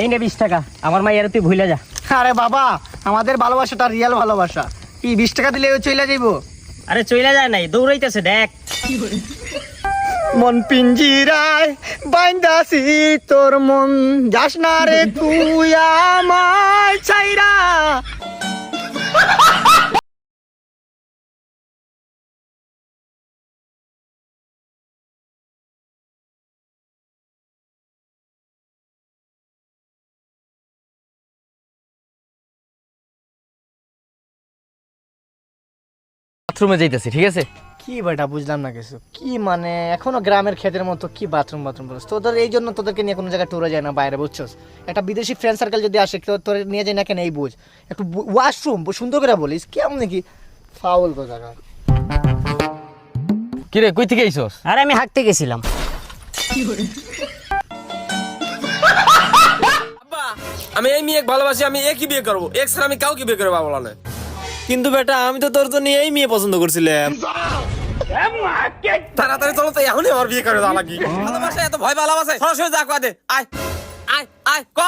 এই নে 20 টাকা, আমার মাইয়ারে তুই ভুলে যা। আরে বাবা, আমাদের ভালোবাসাটা রিয়েল ভালোবাসা। কি 20 টাকা দিলে ও চলে যাইবো? আরে চইলা যায় নাই, দৌড়াইতেছে দেখ। মন পিঞ্জিরায় বাইন্দাছি তোর মন, যাস না রে তুই আমায় ছাইরা। বাথরুমে যাইতেছি, ঠিক আছে? কি বেটা বুঝলাম না কিছু। কি মানে এখনো গ্রামের ক্ষেতের মতো কি বাথরুম বলছ? তোদের এই জন্য তোদেরকে নিয়ে কোনো জায়গায় ট্যুরে যায় না বাইরে, বুঝছস? একটা বিদেশি ফ্রেন্ড সার্কেল যদি আসে কেউ তোর নিয়ে যায় না কেন, এই বুঝ। একটু ওয়াশরুম সুন্দর করে বলিস, কেমন নাকি ফাউল গো জায়গা। কি রে, কই থেকে আইছস? আরে আমি হাঁটতে গেছিলাম। আমি এই মেয়ে ভালোবাসি, আমি একই বিয়ে করবো, এক ছাড়া আমি কাউকে বিয়ে করবো বলা নয়। কিন্তু বেটা আমি তো তোর জন্য এই মেয়ে পছন্দ করছিলাম। তাড়াতাড়ি চলো তো, এখনই আমার বিয়ে করে দেওয়া লাগি। ভালোবাসা এত ভয় ভালোবাসে, সরাসরি যা কয়া দে। আয় আয় আয় ক।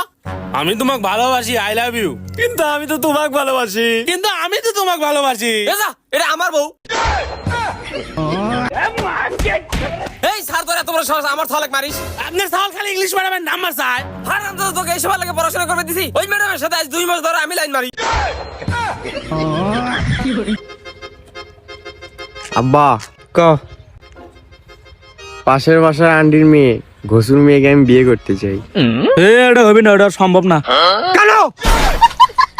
আমি তোমাকে ভালোবাসি, আই লাভ ইউ। কিন্তু আমি তো তোমাকে ভালোবাসি। কিন্তু আমি তো তোমাকে ভালোবাসি। এটা আমার বউ। এই স্যার তোর এত বড় সাহস আমার ছলেক মারিস? আপনার সাল খালি ইংলিশ ম্যাডামের নাম্বার চাই। হারাম তো তোকে এই সবার লাগে পড়াশোনা করবে দিছি, ওই ম্যাডামের সাথে আজ 2 মাস ধরে আমি লাইন মারি। আব্বা ক পাশের বাসার আন্টির মেয়ে ঘসুর মেয়েকে আমি বিয়ে করতে চাই। এটা হবে না, এটা সম্ভব না। কেন?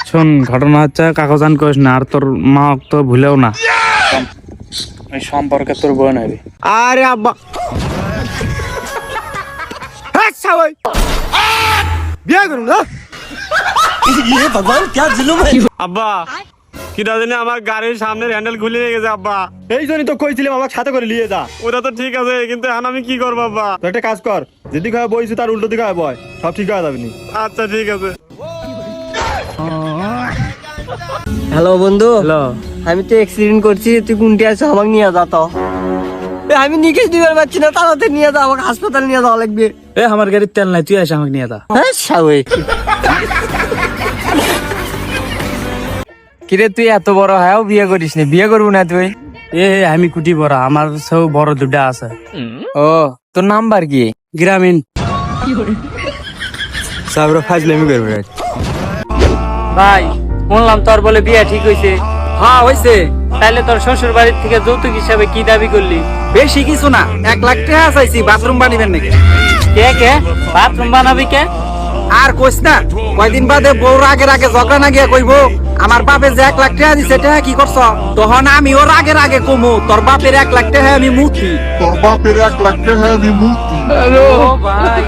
শোন, ঘটনা হচ্ছে কাগজান কইস না, আর তোর মা তো ভুলেও না। এই সম্পর্কে তোর বোন হবে। আরে আব্বা বিয়ে করুন না। আব্বা কিটা জানি আমার গাড়ির সামনের হ্যান্ডেল খুলে নিয়ে গেছে আব্বা। এই জন্যই তো কইছিলাম আমাকে সাথে করে নিয়ে যা। ওটা তো ঠিক আছে, কিন্তু এখন আমি কি করবো আব্বা? তো একটা কাজ কর, যেদিকে হয় বইছি তার উল্টো দিকে হয় বয়, সব ঠিক হয়ে যাবে নি। আচ্ছা ঠিক আছে। হ্যালো বন্ধু, হ্যালো, আমি তো অ্যাক্সিডেন্ট করছি, তুই কোনটি আছো আমাকে নিয়ে যা তো। আমি নিকেশ দিবার পারছি না, তাড়াতাড়ি নিয়ে যা, আমাকে হাসপাতাল নিয়ে যাওয়া লাগবে। এ আমার গাড়ির তেল নাই, তুই এসে আমাকে নিয়ে যা। হ্যাঁ স্বাভাবিক। কিরে, তুই এত বড় হয়েও বিয়ে করিস নি? বিয়ে করবো না তুই? এ আমি কুটি বড়, আমার সব বড় দুটা আছে। ও, তোর নাম্বার কি? গ্রামীণ। সাবরা ফাজলামি করবে। ভাই শুনলাম তোর বলে বিয়ে ঠিক হয়েছে। হ্যাঁ হইছে। তাইলে তোর শ্বশুর বাড়ির থেকে যৌতুক হিসাবে কি দাবি করলি? বেশি কিছু না, 1 লাখ টাকা চাইছি। বাথরুম বানিবেন নাকি? কে বাথরুম বানাবি কে? আর কইস না, কয়দিন বাদে বউর আগের আগে ঝগড়া না গিয়া কইবো আমার বাপে যে 1 লাখ টাকা দিছে, টাকা কি করছ? তখন আমি ওর আগের আগে কমু তোর বাপের 1 লাখ টাকা আমি মুতি। ও ভাই